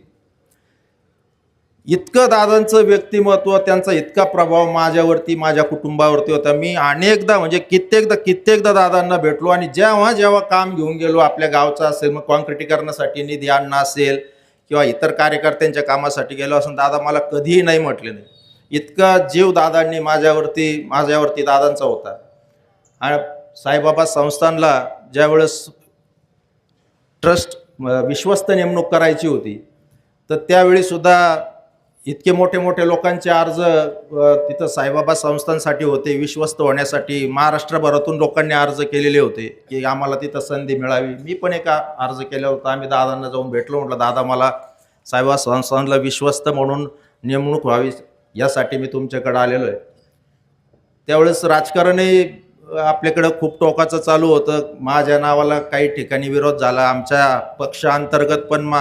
S1: इतकं दादांचं व्यक्तिमत्व, त्यांचा इतका प्रभाव माझ्यावरती, माझ्या कुटुंबावरती होता. मी अनेकदा म्हणजे कित्येकदा दादांना भेटलो आणि जेव्हा काम घेऊन गेलो, आपल्या गावचं असेल, मग कॉन्क्रिटीकरणासाठी निधी आणणं असेल किंवा इतर कार्यकर्त्यांच्या कामासाठी गेलो असं, दादा मला कधीही नाही म्हटले नाही. इतका जीव दादांनी माझ्यावरती दादांचा होता. आणि साईबाबा संस्थानला ज्यावेळेस ट्रस्ट विश्वस्त नेमणूक करायची होती, तर त्यावेळी सुद्धा इतके मोठे लोकांचे अर्ज तिथं साईबाबा संस्थांसाठी होते, विश्वस्त होण्यासाठी. महाराष्ट्रभरातून लोकांनी अर्ज केलेले होते की आम्हाला तिथं संधी मिळावी. मी पण एक अर्ज केला होता. आम्ही दादांना जाऊन भेटलो, म्हटलं दादा मला साईबाबा संस्थानला विश्वस्त म्हणून नेमणूक व्हावी, यासाठी मी तुमच्याकडे आलेलो आहे. त्यावेळेस राजकारणही आपल्याकडं खूप टोकाचं चालू होतं. माझ्या नावाला काही ठिकाणी विरोध झाला. आमच्या पक्षांतर्गत पण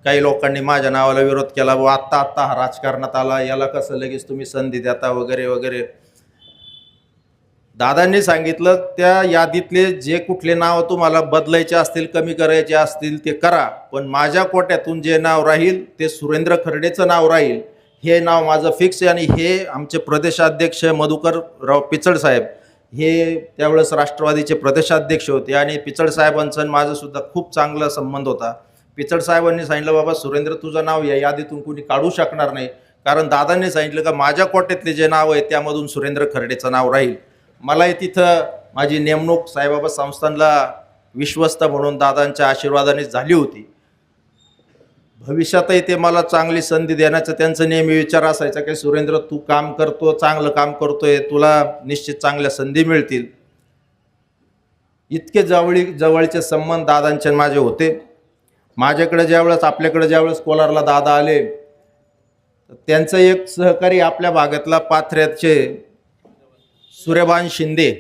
S1: काही लोकांनी माझ्या नावाला विरोध केला. व आत्ता हा राजकारणात आला, याला कसं लगेच तुम्ही संधी देता वगैरे. दादांनी सांगितलं त्या यादीतले जे कुठले नाव तुम्हाला बदलायचे असतील, कमी करायचे असतील ते करा, पण माझ्या कोट्यातून जे नाव राहील ते सुरेंद्र खर्डेचं नाव राहील. हे नाव माझं फिक्स आहे. आणि हे आमचे प्रदेशाध्यक्ष मधुकरराव पिचड साहेब हे त्यावेळेस राष्ट्रवादीचे प्रदेशाध्यक्ष होते आणि पिचड साहेबांचा माझं सुद्धा खूप चांगला संबंध होता. पिचड साहेबांनी सांगितलं बाबा सुरेंद्र तुझं नाव या यादीतून कोणी काढू शकणार नाही, कारण दादांनी सांगितलं का माझ्या कोट्यातले जे नाव आहे त्यामधून सुरेंद्र खर्डेचं नाव राहील. मलाही तिथं माझी नेमणूक साईबाबा संस्थानला विश्वस्त म्हणून दादांच्या आशीर्वादाने झाली होती. भविष्यातही ते मला चांगली संधी देण्याचा त्यांचा नेहमी विचार असायचा की सुरेंद्र तू काम करतो, चांगलं काम करतोय, तुला निश्चित चांगल्या संधी मिळतील. इतके जवळचे संबंध दादांचे माझे होते. आपल्याकडे ज्यावेळेस कोलारला दादा आले, त्यांचं एक सहकारी आपल्या भागातला पाथऱ्याचे सूर्यभान शिंदे,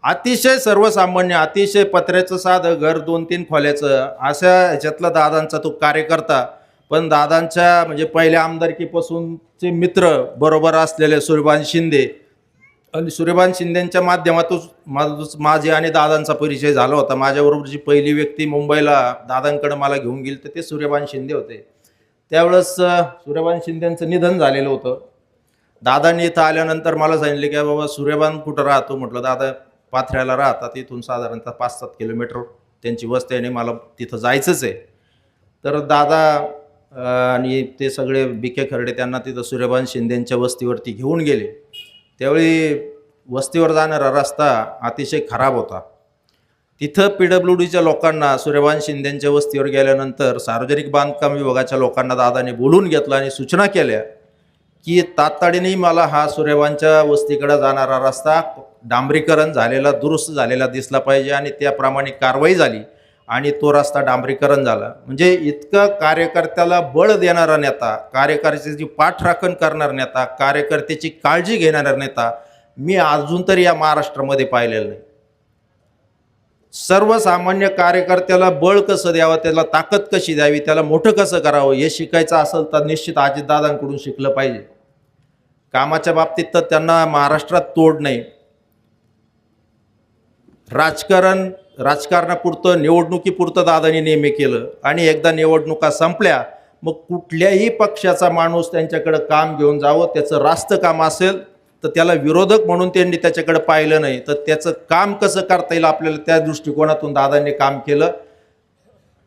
S1: अतिशय सर्वसामान्य, अतिशय पत्र्याचं साधं घर, 2-3 खोल्याचं, अशा ह्याच्यातला दादांचा तो कार्यकर्ता. पण दादांच्या म्हणजे पहिल्या आमदारकीपासूनचे मित्र बरोबर असलेले सूर्यभान शिंदे, आणि सूर्यभान शिंदेंच्या माध्यमातून माझे आणि दादांचा परिचय झाला होता. माझ्याबरोबरची पहिली व्यक्ती मुंबईला दादांकडे मला घेऊन गेली तर ते सूर्यभान शिंदे होते. त्यावेळेस सूर्यभान शिंदेंचं निधन झालेलं होतं. दादांनी इथं आल्यानंतर मला सांगितले की बाबा सूर्यभान कुठं राहतो. म्हटलं दादा पाथऱ्याला राहतात, इथून साधारणतः 5-7 किलोमीटर त्यांची वस्ती आणि मला तिथं जायचंच आहे. तर दादा आणि ते सगळे बिके खर्डे त्यांना तिथं सूर्यभान शिंदेंच्या वस्तीवरती घेऊन गेले. त्यावेळी वस्तीवर जाणारा रस्ता अतिशय खराब होता. तिथं PWDच्या लोकांना सूर्यभान शिंदेंच्या वस्तीवर गेल्यानंतर सार्वजनिक बांधकाम विभागाच्या लोकांना दादाने बोलून घेतलं आणि सूचना केल्या की तातडीने मला हा सूर्यभानच्या वस्तीकडे जाणारा रस्ता डांबरीकरण झालेला, दुरुस्त झालेला दिसला पाहिजे. आणि त्याप्रमाणे कारवाई झाली आणि तो रस्ता डांबरीकरण झाला. म्हणजे इतकं कार्यकर्त्याला बळ देणारा नेता, कार्यकर्त्याची पाठराखण करणारा नेता, कार्यकर्त्याची काळजी घेणारा नेता मी अजून तरी या महाराष्ट्रामध्ये पाहिलेलं नाही. सर्वसामान्य कार्यकर्त्याला बळ कसं द्यावं, त्याला ताकद कशी द्यावी, त्याला मोठं कसं करावं हे शिकायचं असेल तर निश्चित अजितदादांकडून शिकलं पाहिजे. कामाच्या बाबतीत तर त्यांना महाराष्ट्रात तोड नाही. राजकारणापुरतं, निवडणुकीपुरतं दादांनी नेहमी केलं आणि एकदा निवडणुका संपल्या मग कुठल्याही पक्षाचा माणूस त्यांच्याकडे काम घेऊन जावं, त्याचं रास्त काम असेल तर त्याला विरोधक म्हणून त्यांनी त्याच्याकडे पाहिलं नाही, तर त्याचं काम कसं करता येईल आपल्याला त्या दृष्टिकोनातून दादांनी काम केलं.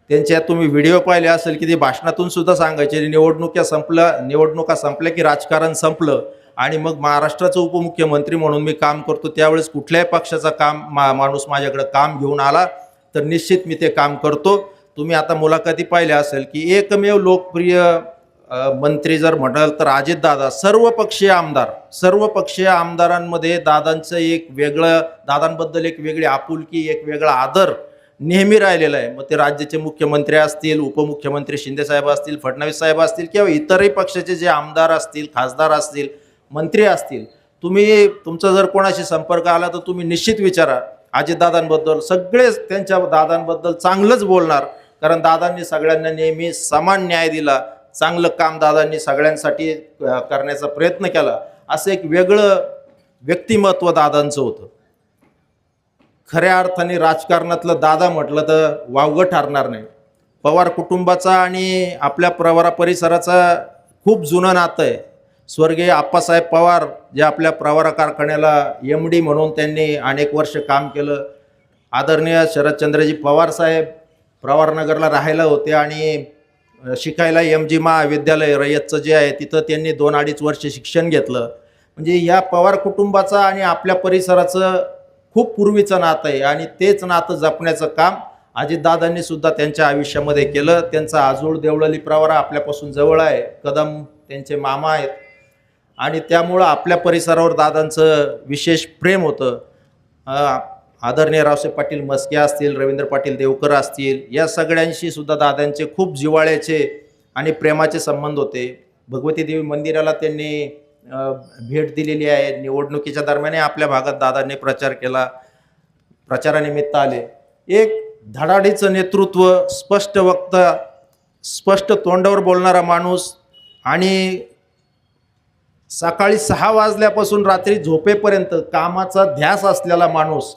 S1: त्यांच्या तुम्ही व्हिडिओ पाहिले असेल की ते भाषणातून सुद्धा सांगायचे निवडणुका संपल्या की राजकारण संपलं आणि मग महाराष्ट्राचं उपमुख्यमंत्री म्हणून मी काम करतो. त्यावेळेस कुठल्याही पक्षाचा माणूस माझ्याकडे काम घेऊन आला तर निश्चित मी ते काम करतो. तुम्ही आता मुलाखती पाहिल्या असेल की एकमेव लोकप्रिय मंत्री जर म्हणाल तर अजितदादा. सर्व पक्षीय आमदारांमध्ये दादांचं एक वेगळं, दादांबद्दल एक वेगळी आपुलकी, एक वेगळा आदर नेहमी राहिलेला आहे. मग ते राज्याचे मुख्यमंत्री असतील, उपमुख्यमंत्री शिंदेसाहेब असतील, फडणवीस साहेब असतील किंवा इतरही पक्षाचे जे आमदार असतील, खासदार असतील, मंत्री असतील, तुमचा जर कोणाशी संपर्क आला तर तुम्ही निश्चित विचारा अजितदादांबद्दल. सगळेच त्यांच्या दादांबद्दल चांगलंच बोलणार, कारण दादांनी सगळ्यांना नेहमी समान न्याय दिला. चांगलं काम दादांनी सगळ्यांसाठी करण्याचा प्रयत्न केला. असं एक वेगळं व्यक्तिमत्व दादांचं होतं. खऱ्या अर्थाने राजकारणातलं दादा म्हटलं तर वावगं ठरणार नाही. पवार कुटुंबाचा आणि आपल्या प्रवरा परिसराचा खूप जुनं नातं आहे. स्वर्गीय आप्पासाहेब पवार जे आपल्या प्रवरा कारखान्याला MD म्हणून त्यांनी अनेक वर्ष काम केलं. आदरणीय शरदचंद्रजी पवार साहेब प्रवरनगरला राहायला होते आणि शिकायला MG महाविद्यालय रयतचं जे आहे तिथं त्यांनी 2-2.5 वर्ष शिक्षण घेतलं. म्हणजे या पवार कुटुंबाचं आणि आपल्या परिसराचं खूप पूर्वीचं नातं आहे आणि तेच नातं जपण्याचं काम अजितदादांनी सुद्धा त्यांच्या आयुष्यामध्ये केलं. त्यांचा आजोळ देवळली प्रवरा आपल्यापासून जवळ आहे. कदम त्यांचे मामा आहेत आणि त्यामुळं आपल्या परिसरावर दादांचं विशेष प्रेम होतं. आदरणीय रावसाहेब पाटील मस्के असतील, रवींद्र पाटील देवकर असतील, या सगळ्यांशी सुद्धा दादांचे खूप जिव्हाळ्याचे आणि प्रेमाचे संबंध होते. भगवती देवी मंदिराला त्यांनी भेट दिलेली आहे. निवडणुकीच्या दरम्यान आपल्या भागात दादांनी प्रचार केला, प्रचारानिमित्त आले. एक धडाडीचं नेतृत्व, स्पष्ट वक्ता, स्पष्ट तोंडावर बोलणारा माणूस आणि सकाळी 6 वाजल्यापासून रात्री झोपेपर्यंत कामाचा ध्यास असलेला माणूस,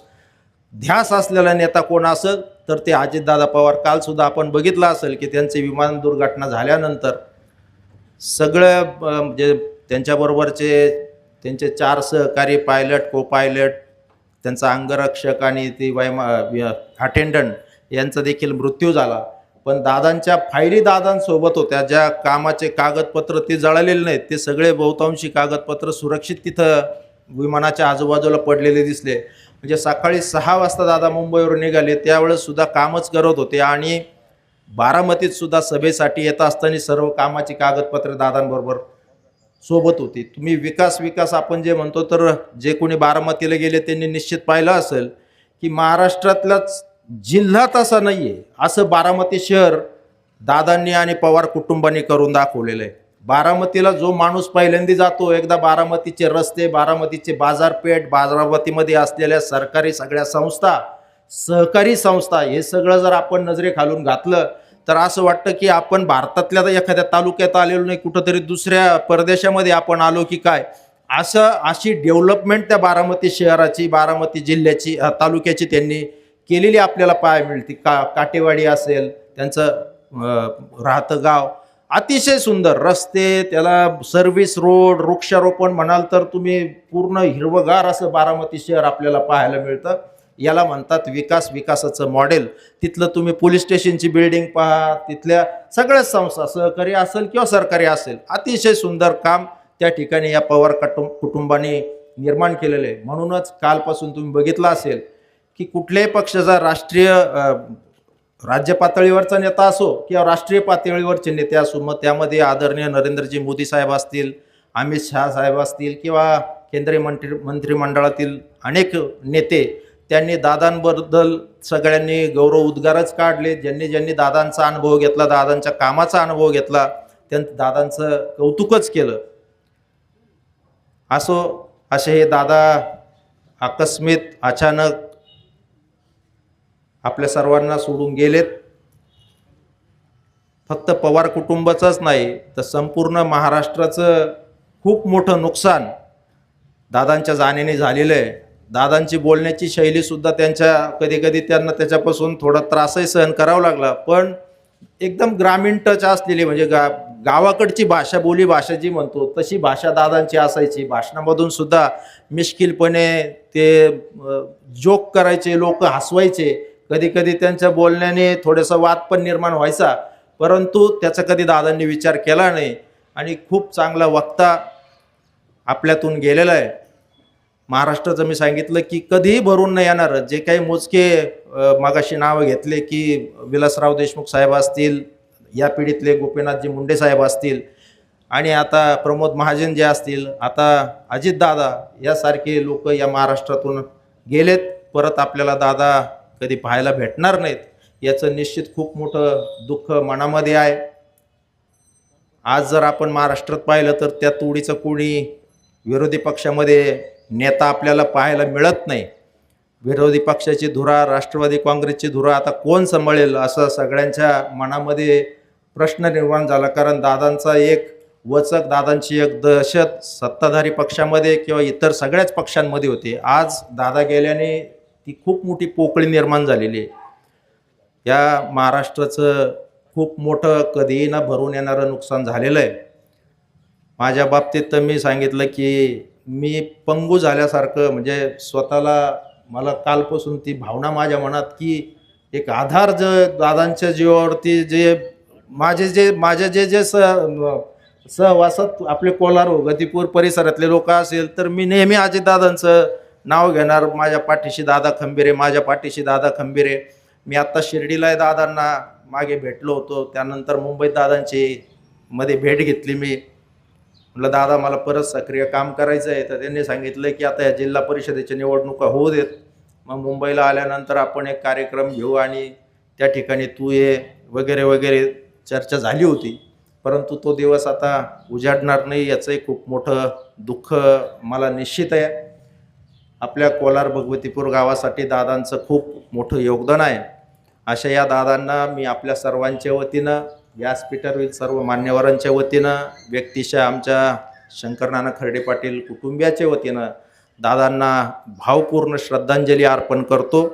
S1: ध्यास असलेला नेता कोण असेल तर ते अजितदादा पवार. कालसुद्धा आपण बघितलं असेल की त्यांची विमान दुर्घटना झाल्यानंतर सगळं म्हणजे त्यांच्याबरोबरचे त्यांचे 4 सहकारी, पायलट, को पायलट, त्यांचा अंगरक्षक आणि ती अटेंडंट यांचा देखील मृत्यू झाला. पण दादांच्या फायली दादांसोबत होत्या. ज्या कामाचे कागदपत्र ते जळालेले नाहीत, ते सगळे बहुतांशी कागदपत्र सुरक्षित तिथं विमानाच्या आजूबाजूला पडलेले दिसले. म्हणजे सकाळी 6 वाजता दादा मुंबईवर निघाले, त्यावेळेस सुद्धा कामच करत होते आणि बारामतीत सुद्धा सभेसाठी येत असताना सर्व कामाची कागदपत्रे दादांबरोबर सोबत होती. तुम्ही विकास आपण जे म्हणतो, तर जे कोणी बारामतीला गेले त्यांनी निश्चित पाहिलं असेल की महाराष्ट्रातलाच जिल्हा तसा नाही आहे असं बारामती शहर दादांनी आणि पवार कुटुंबांनी करून दाखवलेलं आहे. बारामतीला जो माणूस पहिल्यांदा जातो, एकदा बारामतीचे रस्ते, बारामतीचे बाजारपेठ, बारामतीमध्ये असलेल्या सरकारी सगळ्या संस्था, सहकारी संस्था, हे सगळं जर आपण नजरेखालून घातलं तर असं वाटतं की आपण भारतातल्या एखाद्या तालुक्यात आलेलो नाही, कुठंतरी दुसऱ्या परदेशामध्ये आपण आलो की काय. अशी डेव्हलपमेंट त्या बारामती शहराची, बारामती जिल्ह्याची, तालुक्याची त्यांनी केलेली आपल्याला पाहायला मिळते. काटेवाडी असेल, त्यांचं राहतं गाव अतिशय सुंदर, रस्ते, त्याला सर्व्हिस रोड, वृक्षारोपण म्हणाल तर तुम्ही पूर्ण हिरवगार असं बारामती शहर आपल्याला पाहायला मिळतं. याला म्हणतात विकासाचं मॉडेल. तिथलं तुम्ही पोलीस स्टेशनची बिल्डिंग पहा, तिथल्या सगळ्याच संस्था, सहकारी असेल किंवा सरकारी असेल, अतिशय सुंदर काम त्या ठिकाणी या पवार कुटुंबाने निर्माण केलेलं आहे. म्हणूनच कालपासून तुम्ही बघितलं असेल की कुठल्याही पक्षाचा राज्य पातळीवरचा नेता असो किंवा राष्ट्रीय पातळीवरचे नेते असो, मग त्यामध्ये आदरणीय नरेंद्रजी मोदी साहेब असतील, अमित शहा साहेब असतील किंवा केंद्रीय मंत्रिमंडळातील अनेक नेते, त्यांनी दादांबद्दल सगळ्यांनी गौरव उद्गारच काढले. ज्यांनी दादांचा अनुभव घेतला, दादांच्या कामाचा अनुभव घेतला, त्यांनी दादांचं कौतुकच केलं. असे हे दादा आकस्मित अचानक आपल्या सर्वांना सोडून गेलेत. फक्त पवार कुटुंबाचंच नाही तर संपूर्ण महाराष्ट्राचं खूप मोठं नुकसान दादांच्या जाण्याने झालेलं आहे. दादांची बोलण्याची शैलीसुद्धा कधी त्यांना त्याच्यापासून थोडा त्रासही सहन करावा लागला. पण एकदम ग्रामीण टच असलेली, म्हणजे गावाकडची बोलीभाषा जी म्हणतो तशी भाषा दादांची असायची. भाषणामधून सुद्धा मिश्किलपणे ते जोक करायचे, लोक हसवायचे. कधी त्यांच्या बोलण्याने थोडासा वाद पण निर्माण व्हायचा, परंतु त्याचा कधी दादांनी विचार केला नाही आणि खूप चांगला वक्ता आपल्यातून गेलेला आहे. महाराष्ट्राचं मी सांगितलं की कधीही भरून नाही येणार. जे काही मोजके मागाशी नावं घेतले की विलासराव देशमुख साहेब असतील, या पिढीतले गोपीनाथजी मुंडे साहेब असतील आणि आता प्रमोद महाजन जे असतील, आता अजितदादा यासारखे लोक या महाराष्ट्रातून गेलेत. परत आपल्याला दादा कधी पाहायला भेटणार नाहीत याचं निश्चित खूप मोठं दुःख मनामध्ये आहे. आज जर आपण महाराष्ट्रात पाहिलं तर त्या तोडीचं कोणी विरोधी पक्षामध्ये नेता आपल्याला पाहायला मिळत नाही. विरोधी पक्षाची धुरा, राष्ट्रवादी काँग्रेसची धुरा आता कोण सांभाळेल असं सगळ्यांच्या मनामध्ये प्रश्न निर्माण झाला. कारण दादांचा एक वचक, दादांची एक दहशत सत्ताधारी पक्षामध्ये किंवा इतर सगळ्याच पक्षांमध्ये होती. आज दादा गेल्याने ती खूप मोठी पोकळी निर्माण झालेली आहे. या महाराष्ट्राचं खूप मोठं कधीही न भरून येणारं नुकसान झालेलं आहे. माझ्या बाबतीत तर मी सांगितलं की मी पंगू झाल्यासारखं, म्हणजे स्वतःला, मला कालपासून ती भावना माझ्या मनात की एक आधार दादांच्या जीवावरती माझे जे सहवासात आपले कोलार गतीपूर परिसरातले लोक असेल तर मी नेहमी अजितदादांचं नाव घेणार. माझ्या पाठीशी दादा खंबीर आहे, माझ्या पाठीशी दादा खंबीर आहे. मी आत्ता शिर्डीला दादांना मागे भेटलो होतो, त्यानंतर मुंबईत दादांची मध्ये भेट घेतली. मी म्हटलं दादा मला परत सक्रिय काम करायचं आहे. तर त्यांनी सांगितलं की आता या जिल्हा परिषदेच्या निवडणुका होऊ देत, मग मुंबईला आल्यानंतर आपण एक कार्यक्रम घेऊ आणि त्या ठिकाणी तू ये वगैरे वगैरे चर्चा झाली होती. परंतु तो दिवस आता उजाडणार नाही याचंही खूप मोठं दुःख मला निश्चित आहे. आपल्या कोलार भगवतीपूर गावासाठी दादांचं खूप मोठं योगदान आहे. अशा या दादांना मी आपल्या सर्वांच्या वतीनं, व्यासपीठावरील सर्व मान्यवरांच्या वतीनं, व्यक्तिशः आमच्या शंकरनाना खर्डे पाटील कुटुंबियाच्या वतीनं दादांना भावपूर्ण श्रद्धांजली अर्पण करतो.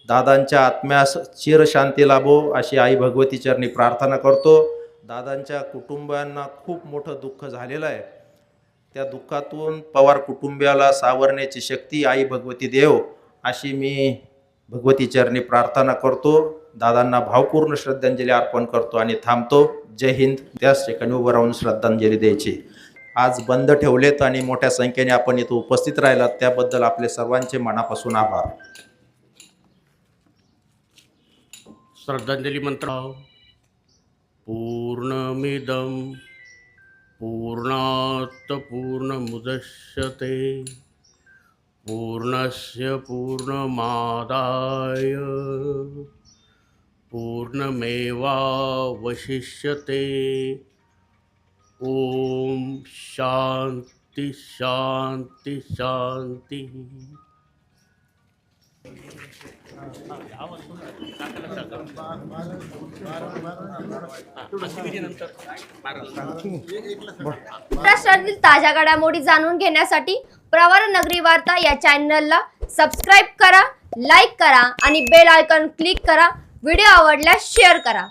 S1: दादांच्या आत्म्यास चिरशांती लाभो अशी आई भगवती चरणी प्रार्थना करतो. दादांच्या कुटुंबांना खूप मोठं दुःख झालेलं आहे. त्या दुःखातून पवार कुटुंबियाला सावरण्याची शक्ती आई भगवती देव अशी मी भगवती चरणी प्रार्थना करतो. दादांना भावपूर्ण श्रद्धांजली अर्पण करतो आणि थांबतो. जय हिंद. त्याच ठिकाणी उभं राहून श्रद्धांजली द्यायची. आज बंद ठेवलेत आणि मोठ्या संख्येने आपण इथं उपस्थित राहिलात त्याबद्दल आपले सर्वांचे मनापासून आभार.
S2: श्रद्धांजली मंत्र. पूर्णमिदं पूर्णात् पूर्णमुदच्यते पूर्णस्य पूर्णमादाय पूर्णमेवावशिष्यते. ओम शांती शांती शांती.
S13: महाराष्ट्रातील ताज्या घडामोडी जाणून घेण्यासाठी प्रवरा नगरी वार्ता या चॅनलला सबस्क्राईब करा, लाईक करा आणि बेल आयकॉन क्लिक करा. व्हिडिओ आवडल्यास शेअर करा.